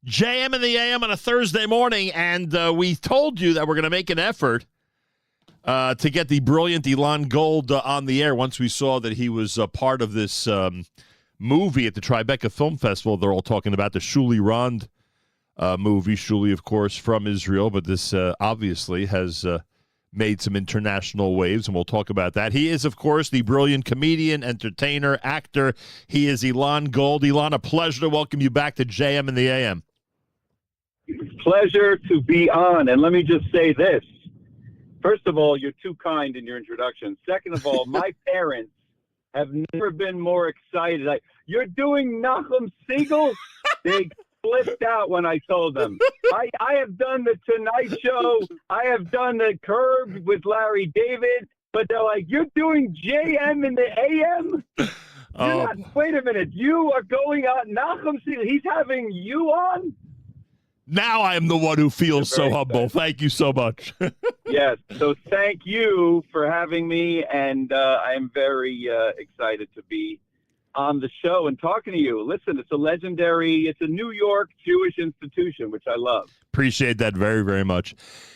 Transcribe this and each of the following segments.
JM in the AM on a Thursday morning, and we told you that we're going to make an effort to get the brilliant Elon Gold on the air once we saw that he was part of this movie at the Tribeca Film Festival. They're all talking about the Shuli Rand movie. Shuli, of course, from Israel, but this obviously has made some international waves, and we'll talk about that. He is, of course, the brilliant comedian, entertainer, actor. He is Elon Gold. Elon, a pleasure to welcome you back to JM in the AM. Pleasure to be on. And let me just say this. First of all, you're too kind in your introduction. Second of all, my parents have never been more excited. You're doing Nachum Segal? They flipped out when I told them. I have done the Tonight Show. I have done the Curb with Larry David. But they're like, you're doing JM in the AM? Wait a minute. You are going on Nachum Segal. He's having you on? Now I am the one who feels so humble. Thank you so much. Yes. So thank you for having me. And I am very excited to be on the show and talking to you. Listen, it's a New York Jewish institution, which I love. Appreciate that very, very much.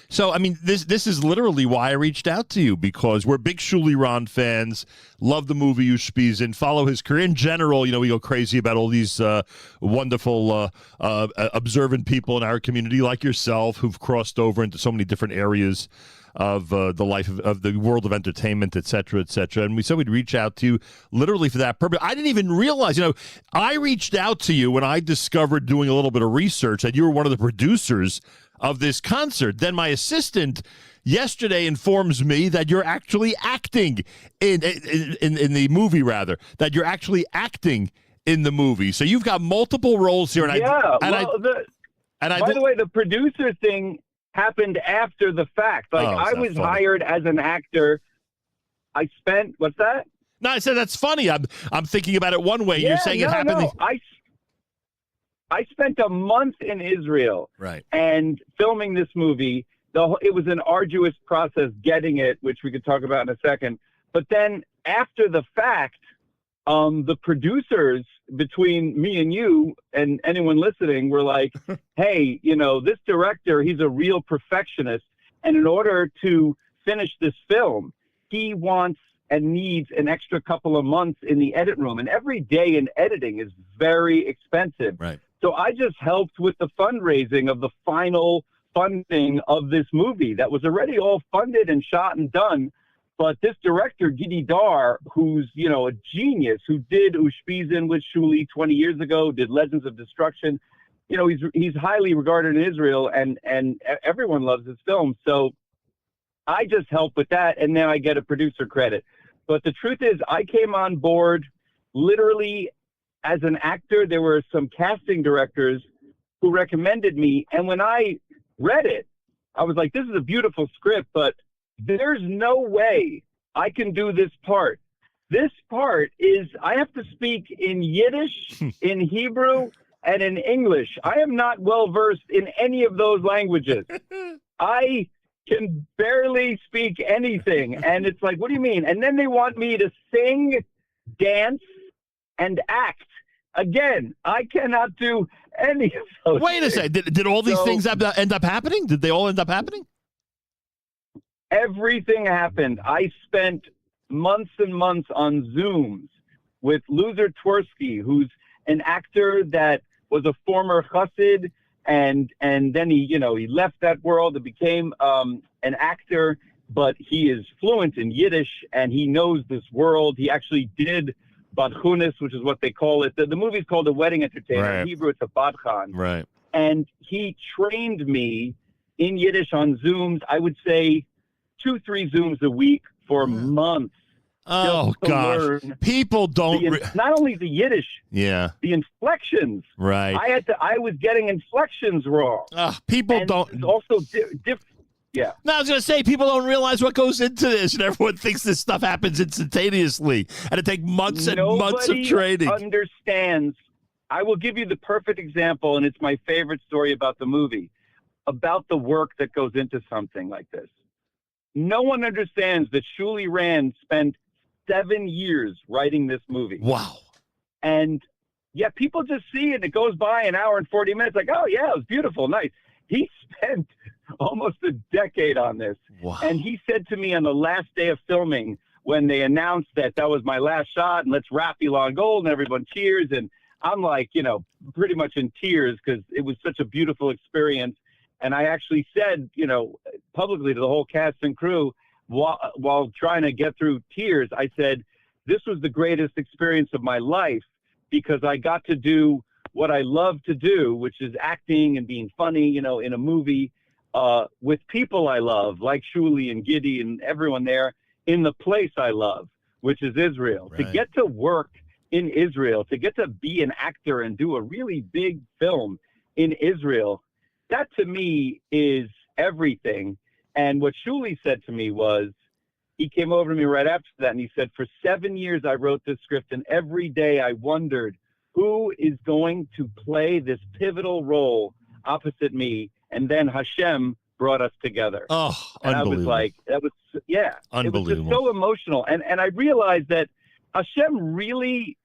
So, I mean, this is literally why I reached out to you, because we're big Shuli Rand fans, love the movie Ushpizin, follow his career. In general, you know, we go crazy about all these wonderful, observant people in our community like yourself who've crossed over into so many different areas of the life of the world of entertainment, et cetera, et cetera. And we said we'd reach out to you literally for that purpose. I didn't even realize, I reached out to you when I discovered doing a little bit of research that you were one of the producers of this concert. Then my assistant yesterday informs me that you're actually acting in the movie, rather, that you're actually acting in the movie. So you've got multiple roles here. And by the way, the producer thing happened after the fact. I was hired as an actor. I spent, what's that? No, I said that's funny. I'm thinking about it one way. You're saying it happened. No. I spent a month in Israel, right, and filming this movie. It was an arduous process getting it, which we could talk about in a second. But then after the fact, the producers between me and you and anyone listening were like, hey, this director, he's a real perfectionist. And in order to finish this film, he wants and needs an extra couple of months in the edit room. And every day in editing is very expensive. Right. So I just helped with the fundraising of the final funding of this movie that was already all funded and shot and done. But this director, Gidi Dar, who's, a genius, who did Ushpizin with Shuli 20 years ago, did Legends of Destruction, he's highly regarded in Israel, and everyone loves his film. So I just help with that, and then I get a producer credit. But the truth is, I came on board literally as an actor. There were some casting directors who recommended me, and when I read it, I was like, this is a beautiful script, but there's no way I can do this part. This part is, I have to speak in Yiddish, in Hebrew, and in English. I am not well-versed in any of those languages. I can barely speak anything. And it's like, what do you mean? And then they want me to sing, dance, and act. Again, I cannot do any of those Wait a second. Did all these things end up happening? Did they all end up happening? Everything happened. I spent months and months on Zooms with Loser Twersky, who's an actor that was a former chassid, and then he left that world and became an actor, but he is fluent in Yiddish and he knows this world. He actually did Badchunis, which is what they call it. The movie's called The Wedding Entertainer. Right. In Hebrew, it's a Badchan. Right. And he trained me in Yiddish on Zooms. I would say 2-3 Zooms a week for months. Oh, gosh. People don't... not only the Yiddish, the inflections. Right. I was getting inflections wrong. People don't... Also, yeah. No, I was going to say, people don't realize what goes into this, and everyone thinks this stuff happens instantaneously, and it takes months and months of training. Nobody understands. I will give you the perfect example, and it's my favorite story about the movie, about the work that goes into something like this. No one understands that Shuli Rand spent 7 years writing this movie. Wow. And yet people just see it and it goes by an hour and 40 minutes like, oh yeah, it was beautiful, nice. He spent almost a decade on this. Wow. And he said to me on the last day of filming, when they announced that was my last shot and let's wrap Elon Gold and everyone cheers. And I'm like, pretty much in tears because it was such a beautiful experience. And I actually said, publicly to the whole cast and crew while trying to get through tears, I said, this was the greatest experience of my life because I got to do what I love to do, which is acting and being funny, in a movie with people I love, like Shuli and Giddy and everyone there in the place I love, which is Israel. Right. To get to work in Israel, to get to be an actor and do a really big film in Israel, that to me is everything. And what Shuli said to me was, he came over to me right after that and he said, for 7 years I wrote this script and every day I wondered who is going to play this pivotal role opposite me. And then Hashem brought us together. Oh, and unbelievable. I was like, Unbelievable. it was just so emotional. And I realized that Hashem really,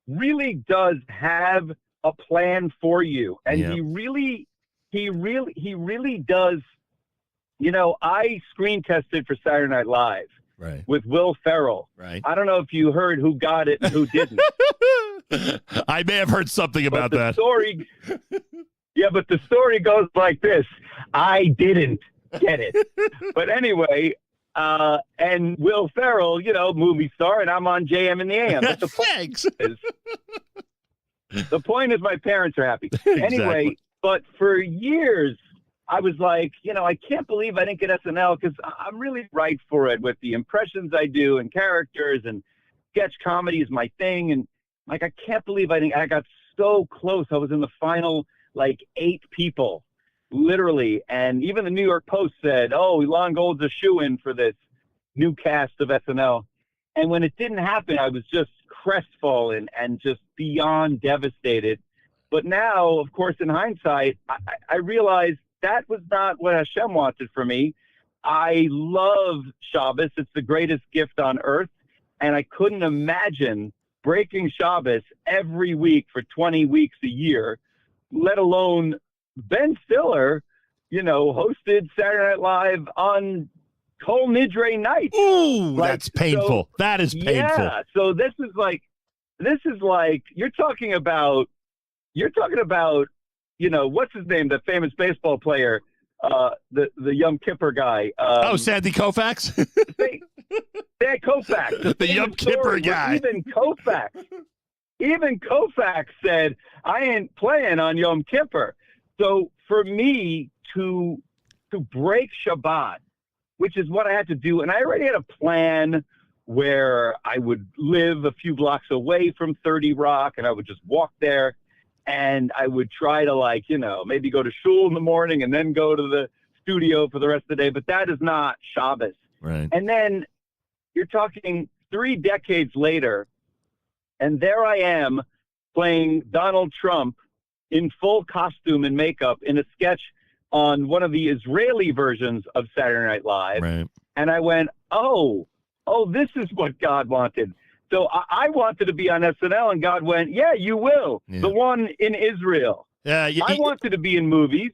really does have a plan for you. And he really does. I screen tested for Saturday Night Live with Will Ferrell. Right. I don't know if you heard who got it and who didn't. I may have heard something about that. But the story goes like this. I didn't get it. But anyway, and Will Ferrell, movie star, and I'm on JM in the AM. But Thanks. The point is my parents are happy. Exactly. Anyway, but for years, I was like, I can't believe I didn't get SNL because I'm really right for it with the impressions I do and characters and sketch comedy is my thing. And like, I can't believe I got so close. I was in the final, 8 people, literally. And even the New York Post said, oh, Elon Gold's a shoo-in for this new cast of SNL. And when it didn't happen, I was just crestfallen and just beyond devastated. But now, of course, in hindsight, I realized that was not what Hashem wanted for me. I love Shabbos. It's the greatest gift on earth. And I couldn't imagine breaking Shabbos every week for 20 weeks a year, let alone Ben Stiller, hosted Saturday Night Live on Kol Nidre night. Ooh, that's painful. So, that is painful. Yeah. So this is like, you're talking about, what's his name? The famous baseball player, the Yom Kippur guy. Sandy Koufax? Sandy Koufax. The Yom Kippur guy. Even Koufax said, I ain't playing on Yom Kippur. So for me to break Shabbat, which is what I had to do, and I already had a plan where I would live a few blocks away from 30 Rock, and I would just walk there, and I would try to maybe go to shul in the morning and then go to the studio for the rest of the day, but that is not Shabbos. Right. And then you're talking 3 decades later, and there I am playing Donald Trump in full costume and makeup in a sketch on one of the Israeli versions of Saturday Night Live. Right. And I went, oh, this is what God wanted. So I wanted to be on SNL, and God went, yeah, you will. Yeah. The one in Israel. I wanted to be in movies,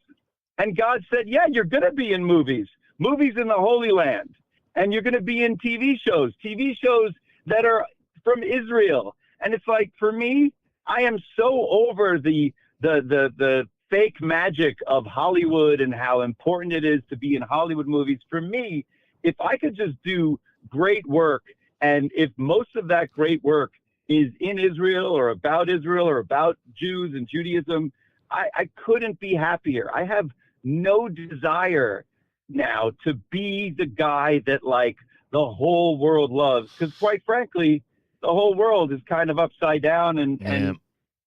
and God said, yeah, you're going to be in movies in the Holy Land. And you're going to be in TV shows that are from Israel. And it's like, for me, I am so over the fake magic of Hollywood and how important it is to be in Hollywood movies. For me, if I could just do great work, and if most of that great work is in Israel or about Jews and Judaism, I couldn't be happier. I have no desire now to be the guy that the whole world loves. Because quite frankly, the whole world is kind of upside down and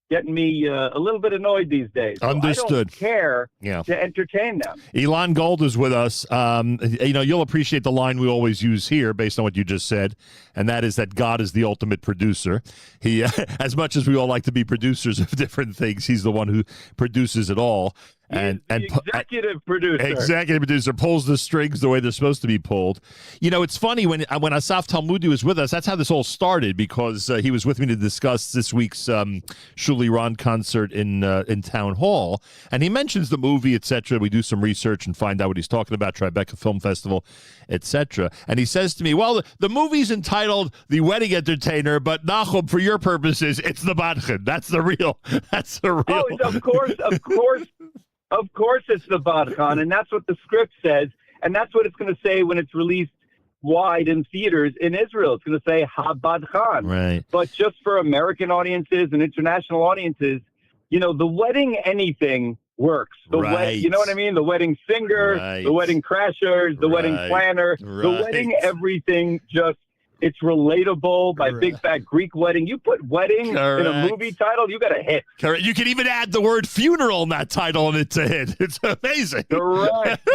getting me a little bit annoyed these days. So Understood. I don't care to entertain them. Elon Gold is with us. You'll appreciate the line we always use here based on what you just said, and that is that God is the ultimate producer. He, as much as we all like to be producers of different things, he's the one who produces it all. And executive producer. Executive producer pulls the strings the way they're supposed to be pulled. You know, it's funny when Asaf Talmudi was with us, that's how this all started, because he was with me to discuss this week's Shuli Rand concert in Town Hall, and he mentions the movie, etc. We do some research and find out what he's talking about, Tribeca Film Festival, etc. And he says to me, well, the movie's entitled The Wedding Entertainer, but Nachum, for your purposes, it's the Badhan. That's the real. Oh, of course. Of course it's the Badhan, and that's what the script says, and that's what it's going to say when it's released wide in theaters in Israel. It's going to say Ha Badhan. Right. But just for American audiences and international audiences, you know, the wedding anything works. You know what I mean? The wedding singer, the wedding crashers, the wedding planner, the wedding everything just... It's relatable by Big Fat Greek Wedding. You put wedding in a movie title, you got a hit. Correct. You can even add the word funeral in that title and it's a hit. It's amazing. Correct.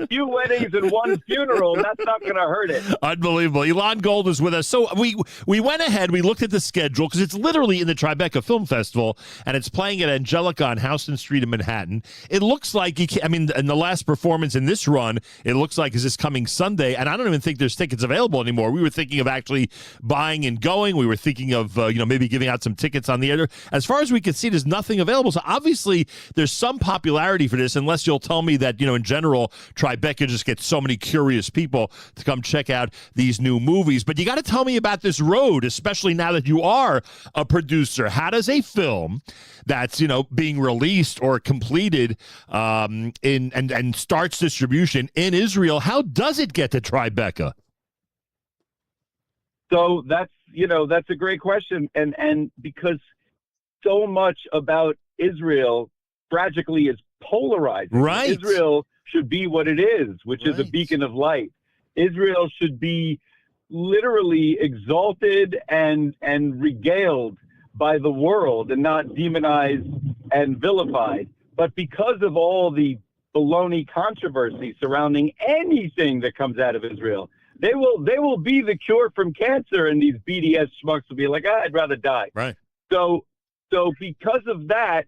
Few weddings and one funeral, that's not going to hurt it. Unbelievable. Elon Gold is with us. So we went ahead, we looked at the schedule, because it's literally in the Tribeca Film Festival, and it's playing at Angelica on Houston Street in Manhattan. It looks like, in the last performance in this run, it looks like is this coming Sunday, and I don't even think there's tickets available anymore. We were thinking of actually buying and going. We were thinking of maybe giving out some tickets on the air. As far as we could see, there's nothing available. So obviously there's some popularity for this, unless you'll tell me that, in general, Tribeca just gets so many curious people to come check out these new movies. But you got to tell me about this road, especially now that you are a producer. How does a film that's being released or completed and starts distribution in Israel, how does it get to Tribeca? So that's a great question, and because so much about Israel tragically is polarizing. Right. Israel should be what it is, which is a beacon of light. Israel should be literally exalted and regaled by the world and not demonized and vilified. But because of all the baloney controversy surrounding anything that comes out of Israel, they will be the cure from cancer, and these BDS schmucks will be like, I'd rather die. Right. So because of that,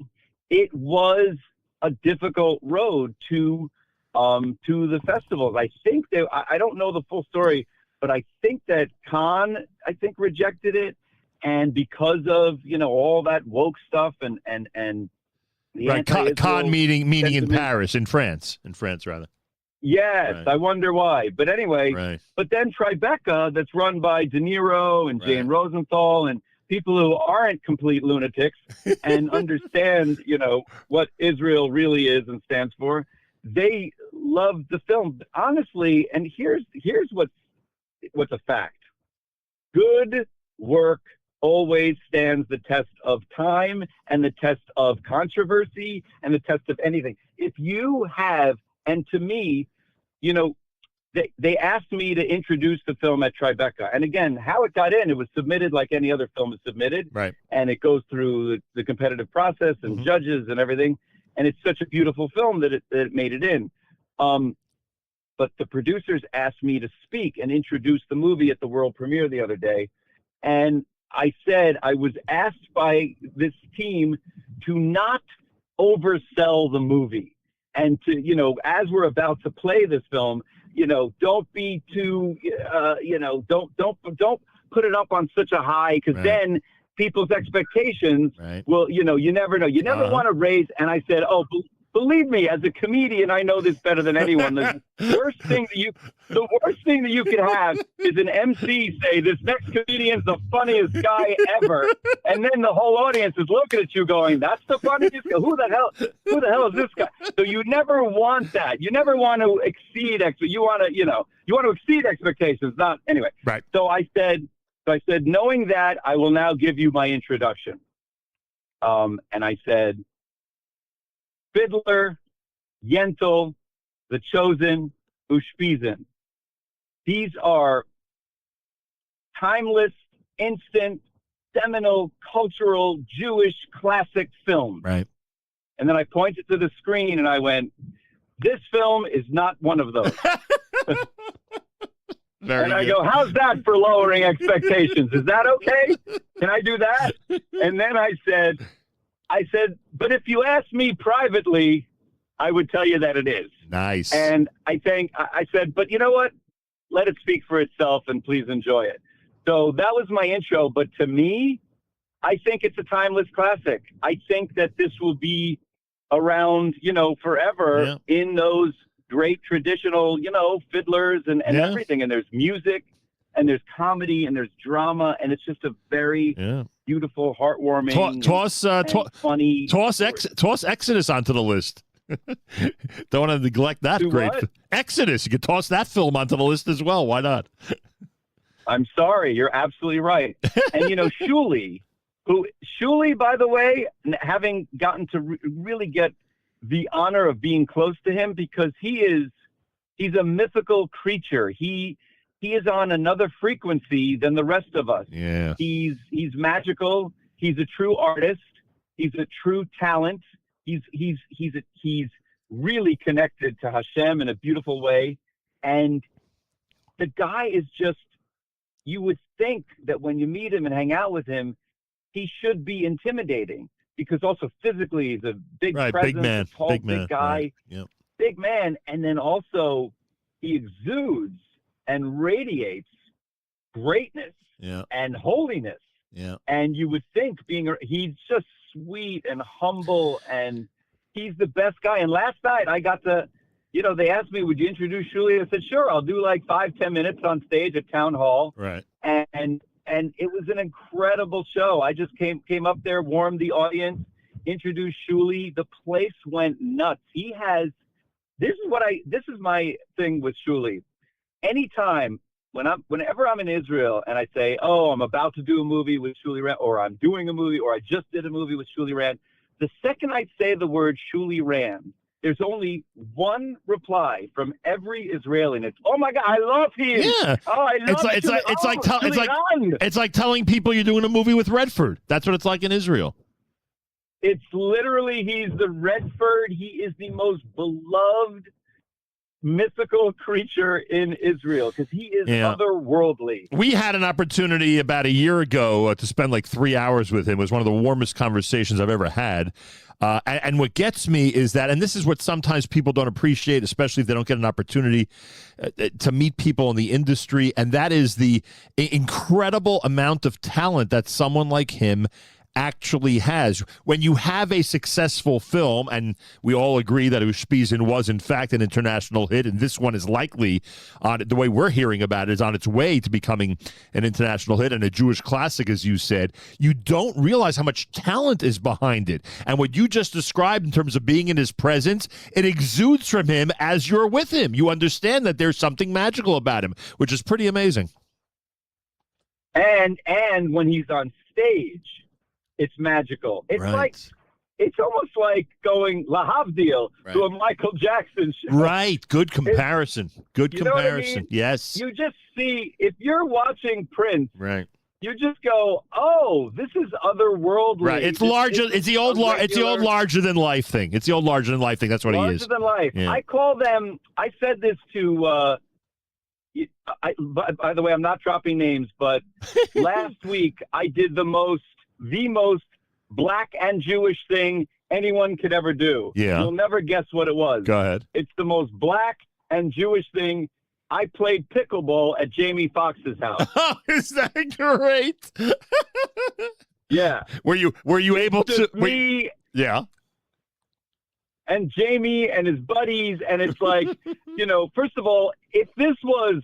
it was a difficult road to the festivals. I think I don't know the full story, but I think that Cannes, rejected it, and because of all that woke stuff and the Cannes meeting in Paris, in France rather. Yes, right. I wonder why. But anyway, But then Tribeca, that's run by De Niro and Jane Rosenthal and people who aren't complete lunatics and understand, what Israel really is and stands for, they love the film. Honestly, and here's what's a fact. Good work always stands the test of time and the test of controversy and the test of anything. If you have, and to me, they asked me to introduce the film at Tribeca. And again, how it got in, it was submitted like any other film is submitted. Right. And it goes through the competitive process and judges and everything. And it's such a beautiful film that it made it in. But the producers asked me to speak and introduce the movie at the world premiere the other day. And I said I was asked by this team to not oversell the movie. And to, as we're about to play this film, don't be too, don't put it up on such a high, because then people's expectations will, you never know. You never want to raise. And I said, believe me, as a comedian, I know this better than anyone. The worst thing that you can have is an MC say, this next comedian's the funniest guy ever. And then the whole audience is looking at you going, that's the funniest guy. Who the hell is this guy? So you never want that. You never want to exceed you want to exceed expectations, not anyway. Right. So I said, knowing that, I will now give you my introduction. And I said, Fiddler, Yentl, The Chosen, Ushpizin. These are timeless, instant, seminal, cultural, Jewish classic films. Right. And then I pointed to the screen and I went, this film is not one of those. I go, how's that for lowering expectations? Is that okay? Can I do that? And then I said, but if you ask me privately, I would tell you that it is. Nice. And I said, but you know what? Let it speak for itself and please enjoy it. So that was my intro. But to me, I think it's a timeless classic. I think that this will be around, forever in those great traditional, fiddlers and everything. And there's music and there's comedy and there's drama. And it's just a very beautiful, heartwarming, funny. Toss Exodus onto the list. Don't want to neglect that great Exodus. You could toss that film onto the list as well. Why not? I'm sorry. You're absolutely right. And, Shuli, by the way, having gotten to really get the honor of being close to him because he's a mythical creature. He is on another frequency than the rest of us. Yeah. He's magical. He's a true artist. He's a true talent. He's really connected to Hashem in a beautiful way. And the guy is just, you would think that when you meet him and hang out with him, he should be intimidating because also physically he's a big presence, big man, tall, big guy, right. Yep. big man. And then also he exudes and radiates greatness and holiness. Yeah. And you would think he's just sweet and humble and he's the best guy. And last night I got to, they asked me, would you introduce Shuli? I said, sure, I'll do like 5-10 minutes on stage at Town Hall. Right. And it was an incredible show. I just came up there, warmed the audience, introduced Shuli. The place went nuts. This is my thing with Shuli. Anytime whenever I'm in Israel and I say, oh, I'm about to do a movie with Shuli Rand, or I'm doing a movie, or I just did a movie with Shuli Rand, the second I say the word Shuli Rand, there's only one reply from every Israeli, and it's, "Oh my God, I love him! Yeah, oh, I love it's like telling people you're doing a movie with Redford. That's what it's like in Israel. It's literally he's the Redford. He is the most beloved mythical creature in Israel because he is otherworldly. We had an opportunity about a year ago to spend like 3 hours with him. It was one of the warmest conversations I've ever had. And what gets me is that, and this is what sometimes people don't appreciate, especially if they don't get an opportunity to meet people in the industry, and that is the incredible amount of talent that someone like him actually has. When you have a successful film, and we all agree that Ushpizin was in fact an international hit, and this one is likely, on the way we're hearing about it, is on its way to becoming an international hit and a Jewish classic, as you said, you don't realize how much talent is behind it. And what you just described in terms of being in his presence, it exudes from him as you're with him. You understand that there's something magical about him, which is pretty amazing. And when he's on stage, it's magical. It's it's almost like going Lahavdil to a Michael Jackson show. Right. Good comparison. Good comparison. I mean? Yes. You just see, if you're watching Prince, right, you just go, oh, this is otherworldly. Right. It's larger. It's the old larger than life thing. It's the old larger than life thing. That's what he is. Larger than life. Yeah. I call them, I said this to, by the way, I'm not dropping names, but last week I did the most Black and Jewish thing anyone could ever do. Yeah. You'll never guess what it was. Go ahead. It's the most Black and Jewish thing. I played pickleball at Jamie Foxx's house. Oh, is that great? Yeah. Were you able to? Me, yeah. And Jamie and his buddies, and it's like, first of all, if this was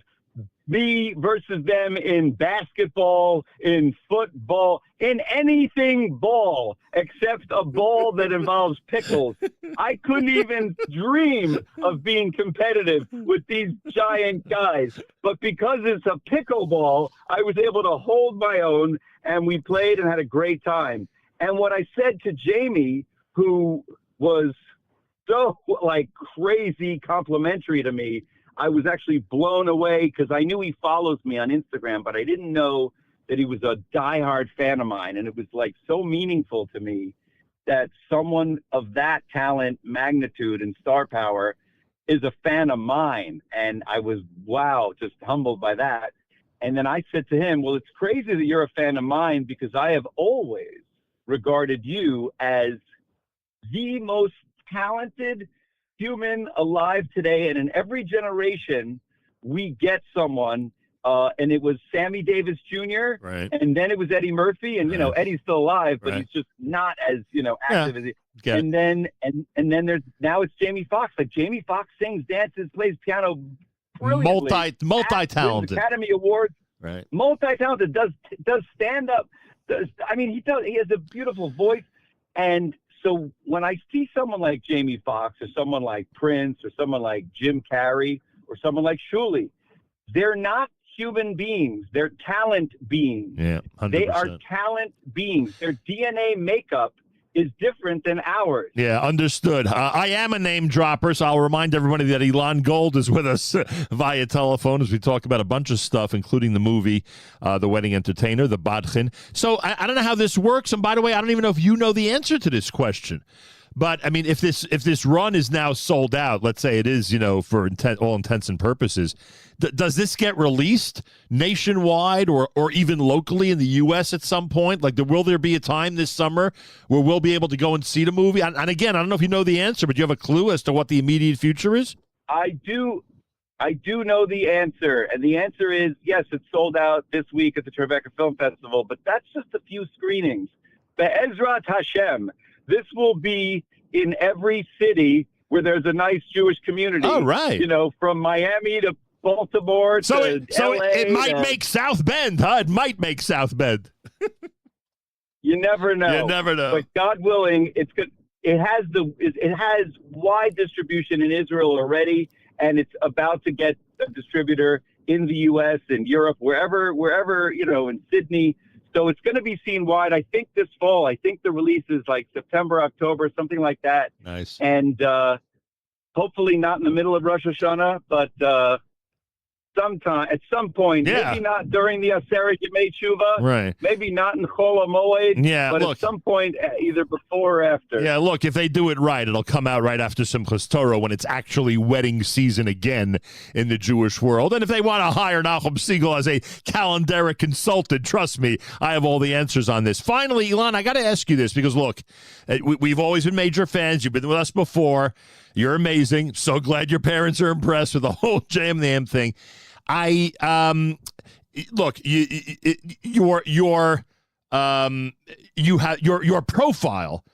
me versus them in basketball, in football, in anything ball, except a ball that involves pickles, I couldn't even dream of being competitive with these giant guys. But because it's a pickleball, I was able to hold my own, and we played and had a great time. And what I said to Jamie, who was so crazy complimentary to me, I was actually blown away because I knew he follows me on Instagram, but I didn't know that he was a diehard fan of mine. And it was so meaningful to me that someone of that talent, magnitude, and star power is a fan of mine. And I was, just humbled by that. And then I said to him, well, it's crazy that you're a fan of mine because I have always regarded you as the most talented, human alive today, and in every generation, we get someone. And it was Sammy Davis Jr. Right. And then it was Eddie Murphy, and Eddie's still alive, but he's just not as active as he. And then there's now it's Jamie Foxx. Like Jamie Foxx sings, dances, plays piano brilliantly. Multi-talented. Academy Awards. Right. Multi-talented. Does stand up. He has a beautiful voice. And so when I see someone like Jamie Foxx or someone like Prince or someone like Jim Carrey or someone like Shuli, they're not human beings. They're talent beings. Yeah, 100%. They are talent beings. Their DNA makeup is different than ours. Yeah, understood. I am a name dropper, so I'll remind everybody that Elon Gold is with us via telephone as we talk about a bunch of stuff, including the movie, The Wedding Entertainer, The Badhan. So I don't know how this works, and by the way, I don't even know if you know the answer to this question. But I mean, if this run is now sold out, let's say it is, for all intents and purposes, does this get released nationwide or even locally in the U.S. at some point? Like, will there be a time this summer where we'll be able to go and see the movie? And again, I don't know if you know the answer, but do you have a clue as to what the immediate future is? I do know the answer, and the answer is yes. It's sold out this week at the Tribeca Film Festival, but that's just a few screenings. Be'ezrat Hashem. This will be in every city where there's a nice Jewish community. Oh, right. From Miami to Baltimore to LA. It might make South Bend, huh? It might make South Bend. You never know. You never know. But God willing, it's good. It has wide distribution in Israel already, and it's about to get a distributor in the U.S. and Europe, wherever, in Sydney. So it's going to be seen wide, I think, this fall. I think the release is like September, October, something like that. Nice. And hopefully not in the middle of Rosh Hashanah, but at some point, maybe not during the Aseret Yemei Tshuva, right? Maybe not in Chol HaMoed, but at some point, either before or after. Yeah, look, if they do it right, it'll come out right after Simchas Torah when it's actually wedding season again in the Jewish world. And if they want to hire Nachum Segal as a calendaric consultant, trust me, I have all the answers on this. Finally, Elon, I got to ask you this because, look, we've always been major fans. You've been with us before. You're amazing. So glad your parents are impressed with the whole JM thing. Look, your profile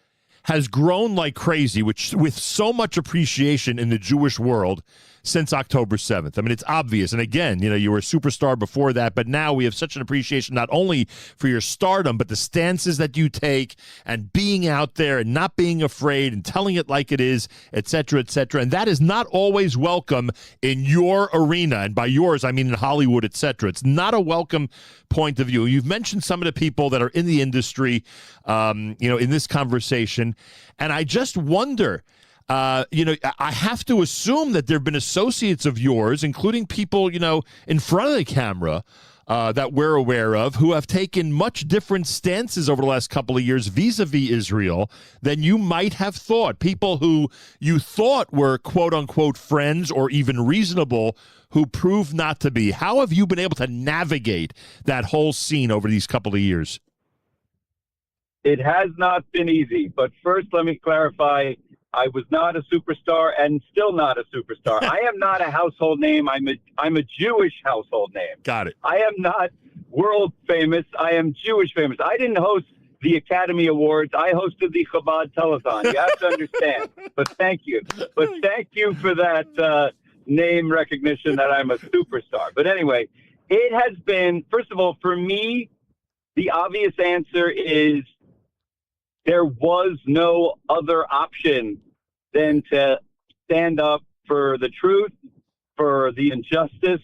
has grown like crazy, with so much appreciation in the Jewish world since October 7th. I mean, it's obvious. And again, you were a superstar before that, but now we have such an appreciation not only for your stardom, but the stances that you take and being out there and not being afraid and telling it like it is, et cetera, et cetera. And that is not always welcome in your arena. And by yours, I mean in Hollywood, et cetera. It's not a welcome point of view. You've mentioned some of the people that are in the industry, in this conversation. And I just wonder, I have to assume that there have been associates of yours, including people, in front of the camera that we're aware of, who have taken much different stances over the last couple of years vis-a-vis Israel than you might have thought. People who you thought were, quote unquote, friends or even reasonable, who proved not to be. How have you been able to navigate that whole scene over these couple of years? It has not been easy, but first let me clarify. I was not a superstar and still not a superstar. I am not a household name. I'm a Jewish household name. Got it. I am not world famous. I am Jewish famous. I didn't host the Academy Awards. I hosted the Chabad Telethon. You have to understand. But thank you. But thank you for that name recognition that I'm a superstar. But anyway, it has been, first of all, for me, the obvious answer is there was no other option than to stand up for the truth, for the injustice,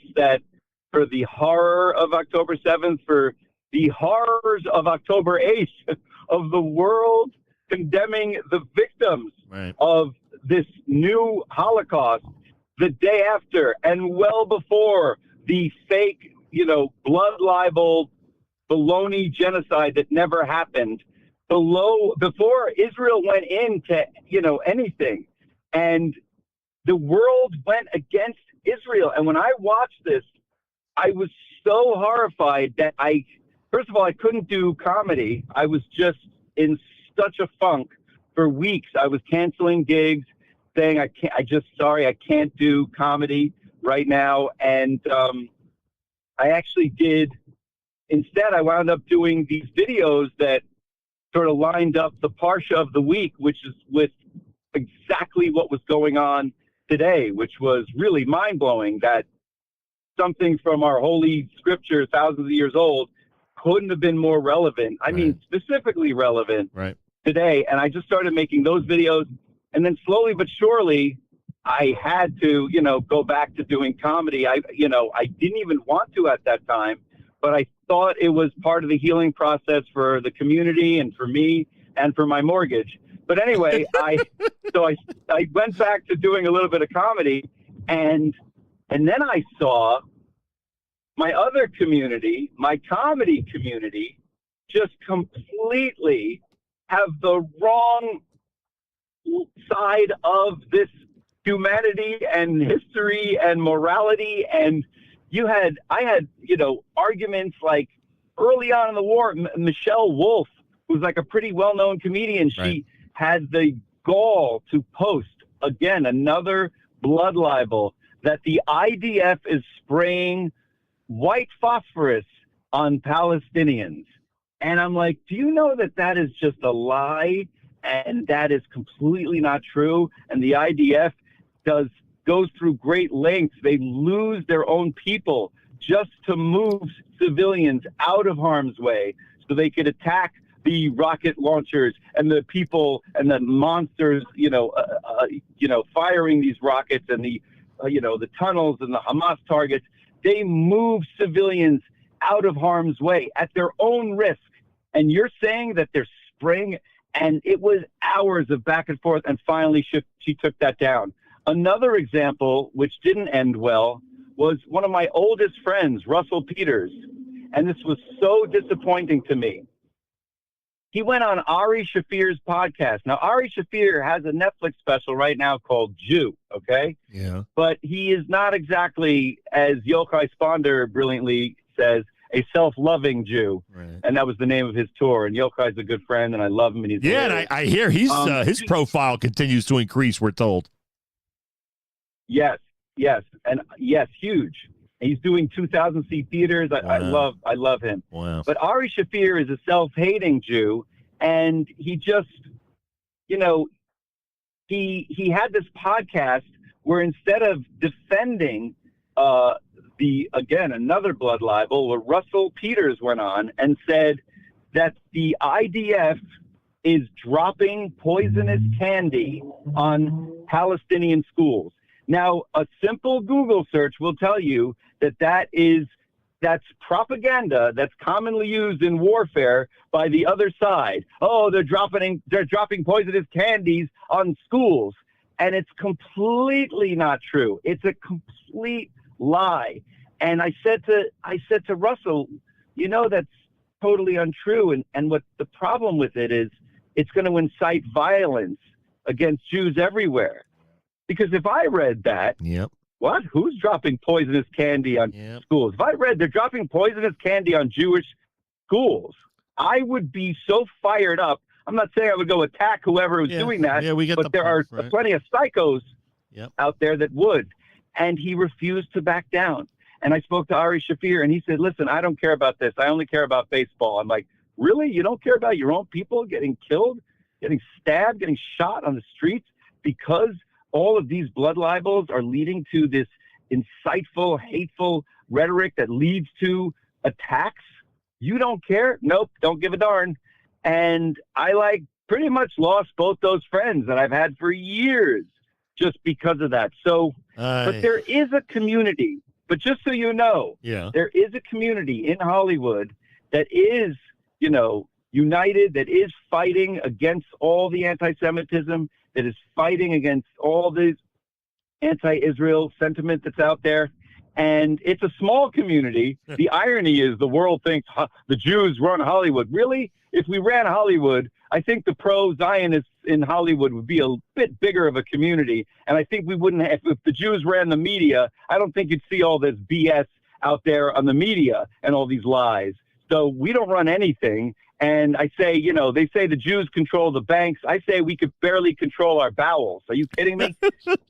for the horror of October 7th, for the horrors of October 8th, of the world condemning the victims of this new Holocaust the day after and well before the fake, blood libel, baloney genocide that never happened. Before Israel went into, anything, and the world went against Israel. And when I watched this, I was so horrified that first of all, I couldn't do comedy. I was just in such a funk for weeks. I was canceling gigs. saying I can't do comedy right now. And I actually did, instead I wound up doing these videos that sort of lined up the Parsha of the week, which is with exactly what was going on today, which was really mind-blowing, that something from our holy scripture, thousands of years old, couldn't have been more relevant. I mean, specifically relevant today. And I just started making those videos. And then slowly but surely, I had to, go back to doing comedy. I didn't even want to at that time, but I thought it was part of the healing process for the community and for me and for my mortgage. But anyway, I went back to doing a little bit of comedy, and then I saw my other community, my comedy community, just completely have the wrong side of this humanity and history and morality. And I had arguments like early on in the war, Michelle Wolf, who's like a pretty well-known comedian, she had the gall to post, again, another blood libel, that the IDF is spraying white phosphorus on Palestinians. And I'm like, do you know that is just a lie? And that is completely not true. And the IDF goes through great lengths. They lose their own people just to move civilians out of harm's way so they could attack the rocket launchers and the people and the monsters, firing these rockets and the tunnels and the Hamas targets. They move civilians out of harm's way at their own risk. And you're saying that they're spraying, and it was hours of back and forth, and finally she took that down. Another example, which didn't end well, was one of my oldest friends, Russell Peters. And this was so disappointing to me. He went on Ari Shafir's podcast. Now, Ari Shafir has a Netflix special right now called Jew, okay? Yeah. But he is not exactly, as Yochai Sponder brilliantly says, a self-loving Jew. Right. And that was the name of his tour. And Yochai's a good friend, and I love him. And he's and I hear his profile continues to increase, we're told. Yes, and yes, huge. And he's doing 2,000-seat theaters. I love him. Wow. But Ari Shafir is a self-hating Jew, and he just, he had this podcast where instead of defending another blood libel, where Russell Peters went on and said that the IDF is dropping poisonous candy on Palestinian schools. Now, a simple Google search will tell you that's propaganda that's commonly used in warfare by the other side. Oh, they're dropping poisonous candies on schools. And it's completely not true. It's a complete lie. And I said to Russell, that's totally untrue. And what the problem with it is, it's going to incite violence against Jews everywhere. Because if I read that, what? Who's dropping poisonous candy on schools? If I read they're dropping poisonous candy on Jewish schools, I would be so fired up. I'm not saying I would go attack whoever was doing that, but there are plenty of psychos out there that would. And he refused to back down. And I spoke to Ari Shafir, and he said, listen, I don't care about this. I only care about baseball. I'm like, really? You don't care about your own people getting killed, getting stabbed, getting shot on the streets because all of these blood libels are leading to this insightful, hateful rhetoric that leads to attacks? You don't care? Nope, don't give a darn. And I pretty much lost both those friends that I've had for years just because of that. So, but there is a community, but just so you know, there is a community in Hollywood that is, united, that is fighting against all the anti-Semitism, that is fighting against all this anti-Israel sentiment that's out there. And it's a small community. The irony is the world thinks the Jews run Hollywood. Really? If we ran Hollywood, I think the pro-Zionists in Hollywood would be a bit bigger of a community. And I think we wouldn't have, if the Jews ran the media, I don't think you'd see all this BS out there on the media and all these lies. So we don't run anything. And I say, they say the Jews control the banks. I say we could barely control our bowels. Are you kidding me?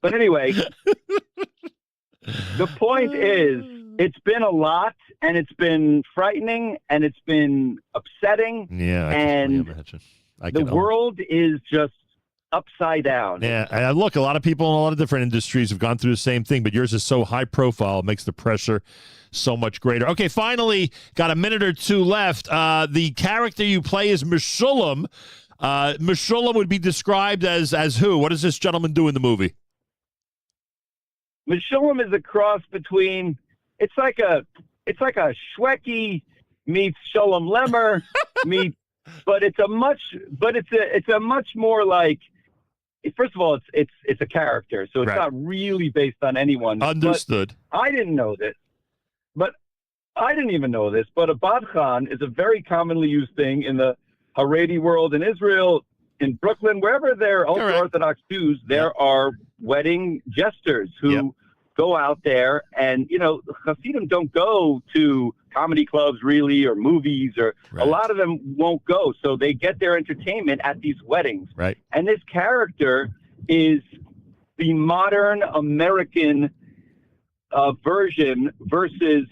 But anyway, the point is, it's been a lot, and it's been frightening, and it's been upsetting. Yeah, I and can imagine. The world is just upside down. Yeah, and look, a lot of people in a lot of different industries have gone through the same thing, but yours is so high profile, it makes the pressure so much greater. Okay, finally, got a minute or two left. The character you play is Meshulam. Meshulam would be described as who? What does this gentleman do in the movie? Meshulam is a cross between. It's like a Shweki meets Sholem Lemmer meets, but it's a much more like. First of all, it's a character, so it's right. not really based on anyone. Understood. But I didn't know this. But I didn't even know this, but a badchan is a very commonly used thing in the Haredi world in Israel, in Brooklyn, wherever there are ultra-Orthodox Jews, there are wedding jesters who go out there and, Hasidim don't go to comedy clubs really or movies or a lot of them won't go. So they get their entertainment at these weddings. Right. And this character is the modern American version versus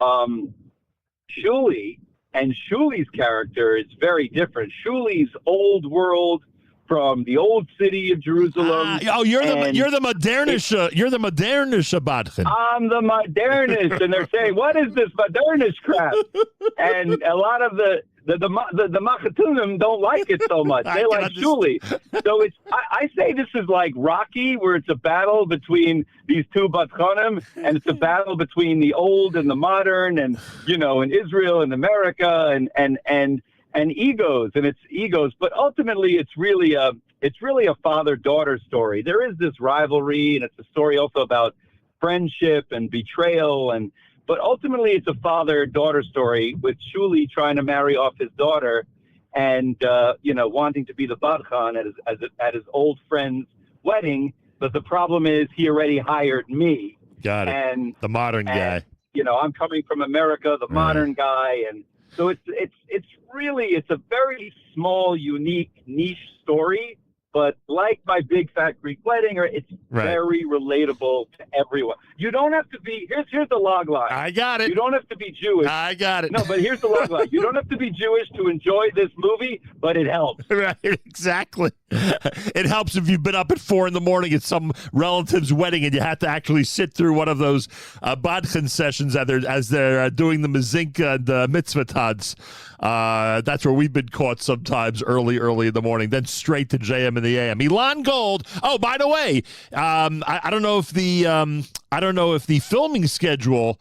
Shuli, and Shuli's character is very different. Shuli's old world from the old city of Jerusalem. You're the modernish Badhan. I'm the modernist, and they're saying, "What is this modernist crap?" And a lot of the Machatunim don't like it so much. They like Shuli. So I say this is like Rocky, where it's a battle between these two Badchanim, and it's a battle between the old and the modern, and in Israel and America, and egos, and it's egos. But ultimately, it's really a father-daughter story. There is this rivalry, and it's a story also about friendship and betrayal, but ultimately, it's a father-daughter story with Shuli trying to marry off his daughter and, wanting to be the Badchan at his old friend's wedding. But the problem is he already hired me. Got it. And the modern guy. I'm coming from America, the modern guy. And so it's a very small, unique, niche story. But like my Big Fat Greek Wedding, it's very relatable to everyone. You don't have to be. Here's the log line. I got it. You don't have to be Jewish. I got it. No, but here's the log line. You don't have to be Jewish to enjoy this movie, but it helps. Right, exactly. It helps if you've been up at 4 a.m. at some relative's wedding and you have to actually sit through one of those Badchan sessions as they're doing the Mazinka and the Mitzvah Tads. That's where we've been caught sometimes early in the morning, then straight to JM in the AM. Elon Gold. Oh, by the way, I don't know if the filming schedule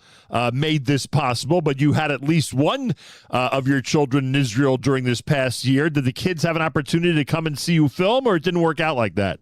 made this possible, but you had at least one of your children in Israel during this past year. Did the kids have an opportunity to come and see you film, or it didn't work out like that?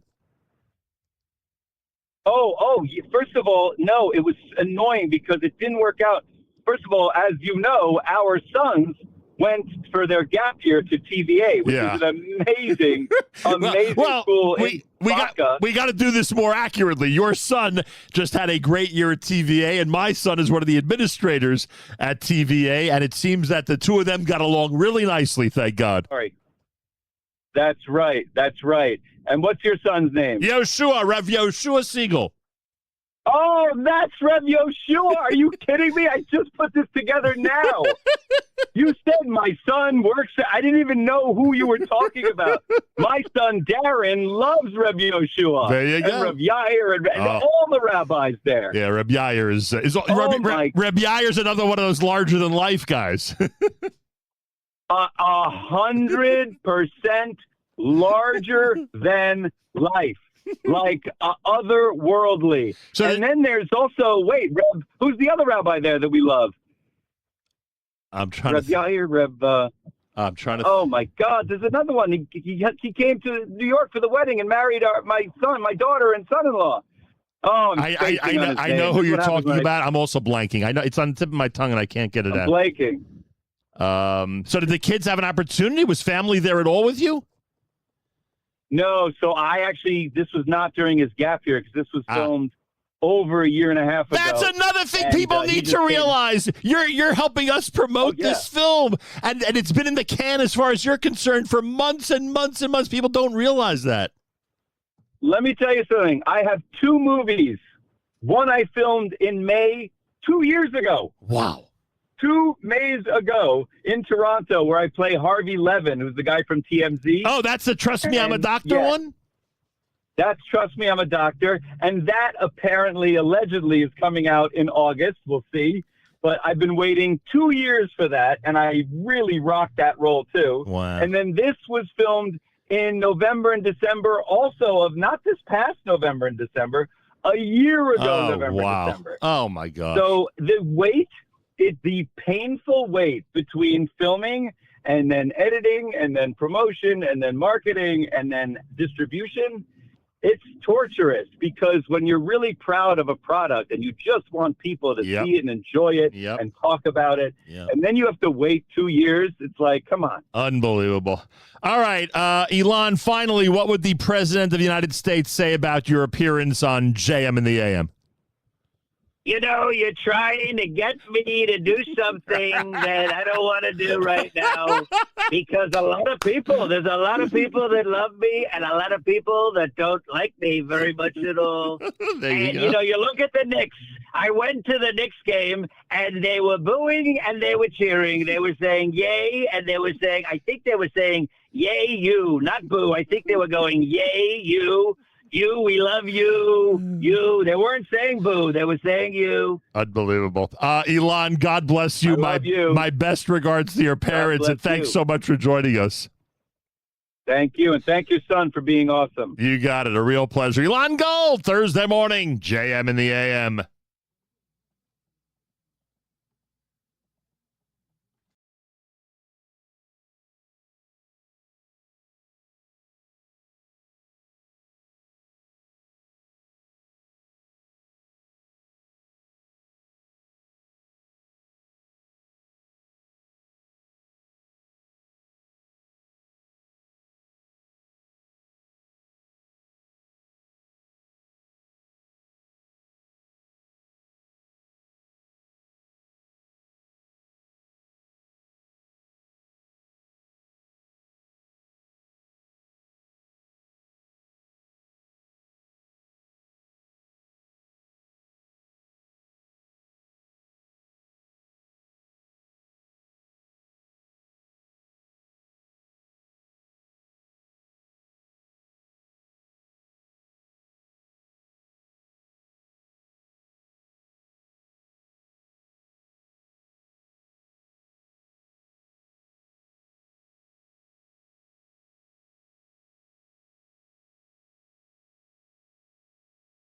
First of all, no, it was annoying because it didn't work out. First of all, as you know, our sons went for their gap year to TVA, which is an amazing school. We got to do this more accurately. Your son just had a great year at TVA, and my son is one of the administrators at TVA, and it seems that the two of them got along really nicely, thank God. All right. That's right. And what's your son's name? Rev Yoshua Segal. Oh, that's Rev Yoshua. Are you kidding me? I just put this together now. You said my son works. I didn't even know who you were talking about. My son Darren loves Rev Yoshua. There you go. And Rev Yair and all the rabbis there. Yeah, Rev Yair is Rev Yair's another one of those larger than life guys. 100% larger than life. Like otherworldly. And then there's also, Rev, who's the other rabbi there that we love? I'm trying Rev Yair, I'm trying to. Oh my God! There's another one. He came to New York for the wedding and married my daughter, and son-in-law. Oh, I know who you're talking about. I'm also blanking. I know it's on the tip of my tongue, and I can't get it out. Blanking. So did the kids have an opportunity? Was family there at all with you? No. So this was not during his gap year because this was filmed over a year and a half ago. That's another thing And, people he need just to realize. You're helping us promote this film, and it's been in the can as far as you're concerned for months and months and months. People don't realize that. Let me tell you something. I have 2 movies. One I filmed in May 2 years ago. Wow. 2 Mays ago in Toronto, where I play Harvey Levin, who's the guy from TMZ. Oh, that's the Trust Me, I'm a Doctor one? That's Trust Me, I'm a Doctor. And that apparently, allegedly, is coming out in August. We'll see. But I've been waiting 2 years for that, and I really rocked that role, too. Wow. And then this was filmed in November and December, also of not this past November and December, a year ago, November and December. Oh, my God. So the wait, the painful wait between filming and then editing and then promotion and then marketing and then distribution, it's torturous, because when you're really proud of a product and you just want people to see it and enjoy it and talk about it, and then you have to wait 2 years, it's like, come on. Unbelievable. All right, Elon, finally, what would the President of the United States say about your appearance on JM in the AM? You know, you're trying to get me to do something that I don't want to do right now, because there's a lot of people that love me and a lot of people that don't like me very much at all. You know, you look at the Knicks. I went to the Knicks game and they were booing and they were cheering. They were saying yay, and they were saying, I think they were saying yay you, not boo. I think they were going yay you. You, we love you. You. They weren't saying boo. They were saying you. Unbelievable. Elon, God bless you. My best regards to your parents, and thanks so much for joining us. Thank you, and thank your son for being awesome. You got it. A real pleasure. Elon Gold, Thursday morning, JM in the AM.